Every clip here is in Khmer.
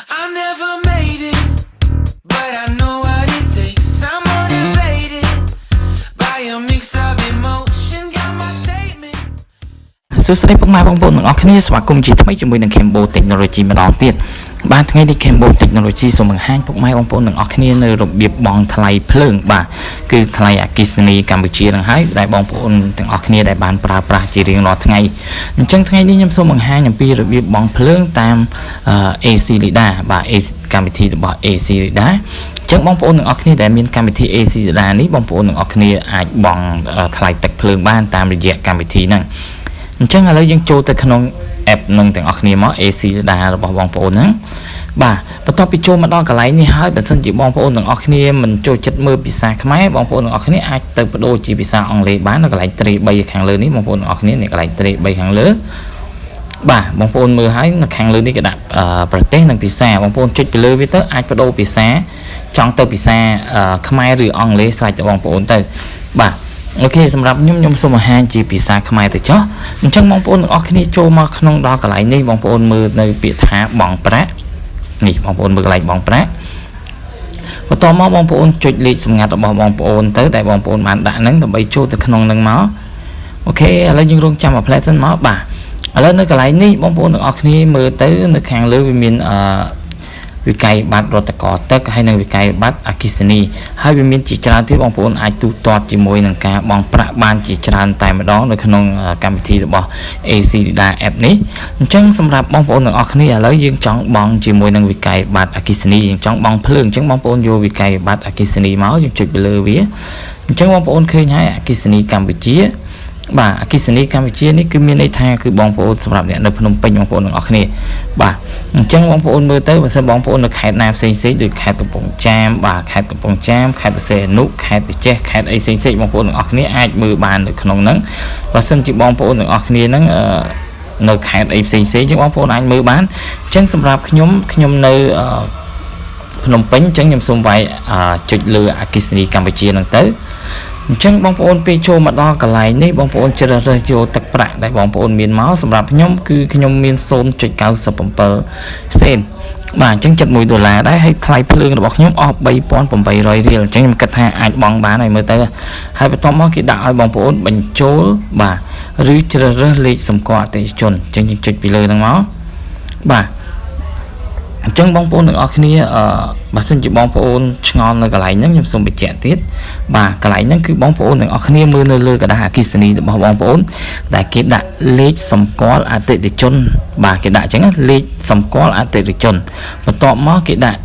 I never made it, but I know what it takes. I'm motivated by a mix of emotion. Got my statement. សួស្តីពុកម៉ែបងប្អូនទាំងអស់គ្នាស្វាគមន៍ជាថ្មីជាមួយនឹង Cambo Technology ម្ដងទៀតបាទថ្ងៃនេះ Cambo Technology សូមបង្ហាញពុកម៉ែបងប្អូនទាំងអស់គ្នានៅរបៀបបង់ថ្លៃភ្លើងបាទគឺថ្លៃអគ្គិសនីកម្ពុជានឹងហើយដែលបងប្អូនទាំងអស់គ្នាដែលបានប្រើប្រាស់ជារៀងរាល់ថ្ងៃអញ្ចឹងថ្ងៃនេះខ្ញុំសូមបង្ហាញអំពីរបៀបបង់ភ្លើងតាម ACLEDA បាទកម្មវិធីរបស់ ACLEDA ចឹងបងប្អូនទាំងអស់គ្នាដែលមានកម្មវិធី ACLEDA នេះបងប្អូនទាំងអស់គ្នាអាចបង់ថ្លៃទឹកភ្លើងបានតាមរយៈកម្មវិធីហ្នឹងអញ្ចឹងឥឡូវយើងចូលទៅក្នុង app នឹងទាំងអស់គ្នាមក ACLEDA របស់បងប្អូនហ្នឹងបាទបន្ទាប់ពីចូលមកដល់កន្លែងនេះហើយបើសិនជាបងប្អូនទាំងអស់គ្នាមិនចូលចិត្តមើលភាសាខ្មែរបងប្អូនទាំងអស់គ្នាអាចទៅបដូរជាភាសាអង់គ្លេសបាននៅកន្លែងត្រី3ខាងលើនេះបងប្អូនទាំងអស់គ្នានៅកន្លែងត្រី3ខាងលើបាទបងប្អូនមើលហើយនៅខាងលើនេះគេដាក់ប្រទេសនិងភាសាបងប្អូនចុចពីលើវាទៅអាចបដូរភាសាចង់ទៅភាសាខ្មែរឬអង់គ្លេសស្រេចទៅបងប្អូនទៅបាទអូខេសម្រាប់ខ្ញុំសូមបង្ហាញជាភាសាខ្មែរទៅចុះអញ្ចឹងបងប្អូនទាំងអស់គ្នាចូលមកក្នុងដល់កន្លែងនេះបងប្អូនមើលនៅពាក្យថាបង់ប្រាក់នេះបងប្អូនមើលកន្លែងបង់ប្រាក់បន្ទាប់មកបងប្អូនចុចលេខសម្ងាត់របស់បងប្អូនទៅតែបងប្អូនបានដាក់ហ្នឹងដើម្បីចូលទៅក្នុងហ្នឹងមកអូខេឥឡូវយើងរងចាំ apply សិនមកបាទឥឡូវនៅកន្លែងនេះបងប្អូនទាំងអស់គ្នាមើលទៅនៅខាងលើវាមានវិក័យប័ត្ររដ្ឋកោទឹកហើយនិងវិក័យប័ត្រអគ្គិសនីហើយវាមានជាច្រើនទៀតបងប្អូនអាចទូទាត់ជាមួយនឹងការបង់ប្រាក់បានជាច្រើនតែម្ដងនៅក្នុងកម្មវិធីរបស់ ACLEDA app នេះអញ្ចឹងសម្រាប់បងប្អូនទាំងអស់គ្នាឥឡូវយើងចង់បង់ជាមួយនឹងវិក័យប័ត្រអគ្គិសនីយើងចង់បង់ភ្លើងអញ្ចឹងបងប្អូនយកវិក័យប័ត្រអគ្គិសនីមកយើងចុចទៅលើវាអញ្ចឹងបងប្អូនឃើញហើយអគ្គិសនីកម្ពុជាបាទអគ្គិសនីកម្ពុជានេះគឺមានន័យថាគឺបងប្អូនសម្រាប់អ្នកនៅភ្នំពេញបងប្អូនទាំងអស់គ្នាបាទអញ្ចឹងបងប្អូនមើលទៅបើសិនបងប្អូននៅខេត្តណាផ្សេងៗដូចខេត្តកំពង់ចាមបាទខេត្តកំពង់ចាមខេត្តបរសេនុខេត្តតាចេះខេត្តអីផ្សេងៗបងប្អូនទាំងអស់គ្នាអាចមើលបាននៅក្នុងហ្នឹងបើសិនជាបងប្អូនទាំងអស់គ្នាហ្នឹងនៅខេត្តអីផ្សេងៗចឹងបងប្អូនអាចមើលបានអញ្ចឹងសម្រាប់ខ្ញុំនៅភ្នំពេញអញ្ចឹងខ្ញុំសូមវាយចុចលើអគ្គិសនីកម្ពុជាហ្នឹងទៅអញ្ចឹងបងប្អូនពេលចូលមកដល់កន្លែងនេះបងប្អូនជ្រើសរើសយកទឹកប្រាក់ដែលបងប្អូនមានមកសម្រាប់ខ្ញុំគឺខ្ញុំមាន 0.97 សេនបាទអញ្ចឹង$71ដែរហើយថ្លៃភ្លើងរបស់ខ្ញុំអស់$3,800រៀលអញ្ចឹងខ្ញុំគិតថាអាចបង់បានហើយមើលទៅហើយបន្ទាប់មកគេដាក់ឲ្យបងប្អូនបញ្ចូលបាទឬជ្រើសរើសលេខសម្គាល់អតិថិជនអញ្ចឹងយើងចុចពីលើហ្នឹងមកបាទអញ្ចឹងបងប្អូនទាំងអស់គ្នាបើសិនជាបងប្អូនឆ្ងល់នៅកន្លែងហ្នឹងខ្ញុំសូមបញ្ជាក់ទៀតបាទកន្លែងហ្នឹងគឺបងប្អូនទាំងអស់គ្នាមើលនៅលើกระดาษអគ្គិសនីរបស់បងប្អូនដែលគេដាក់លេខសម្គាល់អតិថិជនបាទគេដាក់អញ្ចឹងលេខសម្គាល់អតិថិជនបន្ទាប់មកគេដាក់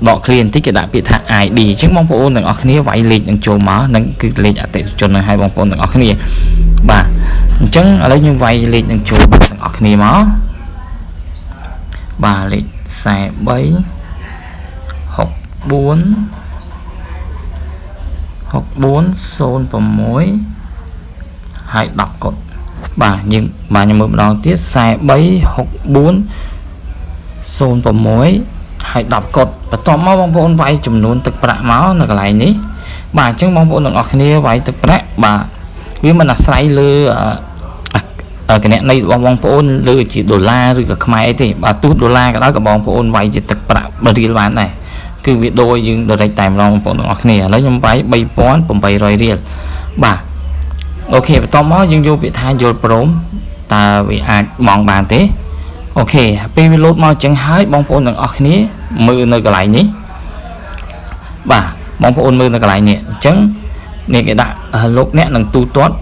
ដកឃ្លាបន្តិចគេដាក់ពាក្យថា ID អញ្ចឹងបងប្អូនទាំងអស់គ្នាវាយលេខនឹងចូលមកនឹងគឺលេខអតិថិជននឹងឲ្យបងប្អូនទាំងអស់គ្នាបាទអញ្ចឹងឥឡូវខ្ញុំវាយលេខនឹងចូលទាំងអស់គ្នាមកបាទលេខ43 64 6406ហើយ10កុដបាទយើងបាទខ្ញុំមើលម្ដងទៀត43 6406ហើយ10កុដបន្ទាប់មកបងប្អូនវាយចំនួនទឹកប្រាក់មកនៅកន្លែងនេះបាទអញ្ចឹងបងប្អូនទាំងអស់គ្នាវាយទឹកប្រាក់បាទវាមិនអាស្រ័យលើគណនីរបស់បងប្អូនលើជាដុល្លារឬក៏ខ្មែរអីទេបាទទោះដុល្លារក៏ដោយក៏បងប្អូនវាយជាទឹកប្រាក់រៀលបានដែរគឺវាដូរយើង direct តែម្ដងបងប្អូនទាំងអស់គ្នាឥឡូវខ្ញុំវាយ$3,800រៀលបាទអូខេបន្ទាប់មកយើងយកពាក្យថាយល់ព្រមតើវាអាចបង់បានទេអូខេពេលវាលោតមកអញ្ចឹងហើយបងប្អូនទាំងអស់គ្នាមើលនៅកន្លែងនេះបាទបងប្អូនមើលនៅកន្លែងនេះអញ្ចឹងនេះគេដាក់លោកអ្នកនឹងទូទាត់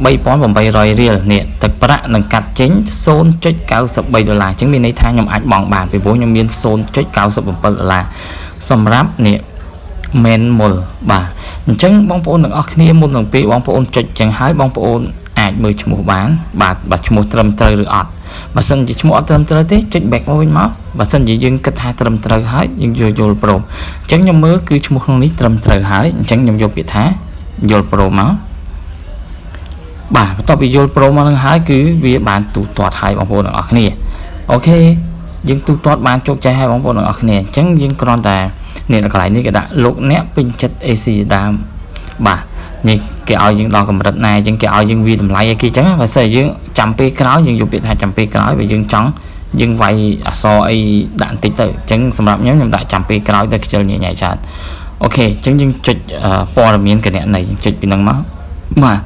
$3,800រៀលនេះទឹកប្រាក់នឹងកាត់ចេញ$0.93អញ្ចឹងមានន័យថាខ្ញុំអាចបង់បានពីព្រោះខ្ញុំមាន$0.97សម្រាប់នេះមែនមុលបាទអញ្ចឹងបងប្អូនទាំងអស់គ្នាមុននឹងពេលបងប្អូនចុចចឹងហើយបងប្អូនអាចមើលឈ្មោះបានបាទឈ្មោះត្រឹមត្រូវឬអត់បើសិនជាឈ្មោះអត់ត្រឹមត្រូវទេចុច back មកវិញមកបើសិនជាយើងគិតថាត្រឹមត្រូវហើយយើងយល់ព្រមអញ្ចឹងខ្ញុំមើលគឺឈ្មោះក្នុងនេះត្រឹមត្រូវហើយអញ្ចឹងខ្ញុំយកពាក្យថាយល់ព្រមមកបាទបន្ទាប់ពីយល់ព្រមមកនឹងហើយគឺវាបានទូទាត់ឲ្យបងប្អូនទាំងអស់គ្នាអូខេយើងទូទាត់បានជោគជ័យឲ្យបងប្អូនទាំងអស់គ្នាអញ្ចឹងយើងគ្រាន់តែនេះកន្លែងនេះគេដាក់លោកអ្នកពេញចិត្ត ACLEDA បាទនេះគេឲ្យយើងដល់កម្រិតណាអញ្ចឹងគេឲ្យយើងវាតម្លៃឲ្យគេអញ្ចឹងបើសិនយើងចាំពេលក្រោយយើងយកពាក្យថាចាំពេលក្រោយបើយើងចង់ យើងវាយអក្សរអីដាក់បន្តិចទៅអញ្ចឹងសម្រាប់ខ្ញុំដាក់ចាំពេលក្រោយទៅខ្ជិលញ៉ៃច្រើនអូខេអញ្ចឹងយើងចុចព័ត៌មានគណនីយើងចុចពីហ្នឹងមកបាទ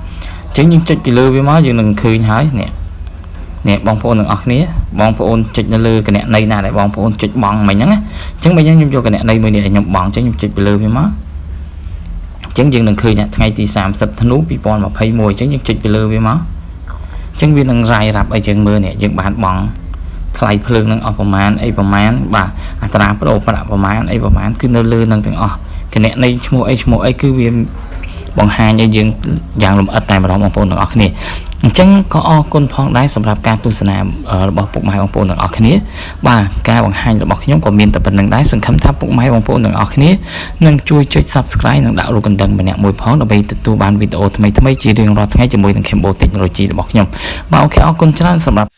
អញ្ចឹងយើងចុចពីលើវាមកយើងនឹងឃើញហើយនេះបងប្អូនទាំងអស់គ្នាបងប្អូនចុចនៅលើគណនីណាដែលបងប្អូនចុចបង់មិញហ្នឹងអញ្ចឹងខ្ញុំយកគណនីមួយនេះឲ្យខ្ញុំបង់អញ្ចឹងខ្ញុំចុចពីលើវាមកអញ្ចឹងយើងនឹងឃើញថ្ងៃទី30ធ្នូ2021អញ្ចឹងយើងចុចពីលើវាមកអញ្ចឹងវានឹងរាយរាប់ឲ្យយើងមើលនេះយើងបានបង់ថ្លៃភ្លើងនឹងអស់ប្រមាណអីប្រមាណបាទអត្រាប្រូប្រាក់ប្រមាណអីប្រមាណគឺនៅលើនឹងទាំងអស់គណនីឈ្មោះអីគឺវាបង្ហាញឲ្យយើងយ៉ាងលម្អិតតែម្ដងបងប្អូនទាំងអស់គ្នាអញ្ចឹងក៏អរគុណផងដែរសម្រាប់ការទស្សនារបស់ពុកម៉ែបងប្អូនទាំងអស់គ្នាបាទការបង្ហាញរបស់ខ្ញុំក៏មានតែប៉ុណ្្នឹងដែរសង្ឃឹមថាពុកម៉ែបងប្អូនទាំងអស់គ្នានឹងជួយចុច Subscribe និងដាក់រូបកណ្ដឹងម្នាក់មួយផងដើម្បីទទួលបានវីដេអូថ្មីៗជារៀងរាល់ថ្ងៃជាមួយនឹង Cambo Technology របស់ខ្ញុំបាទអូខេអរគុណច្រើនសម្រាប់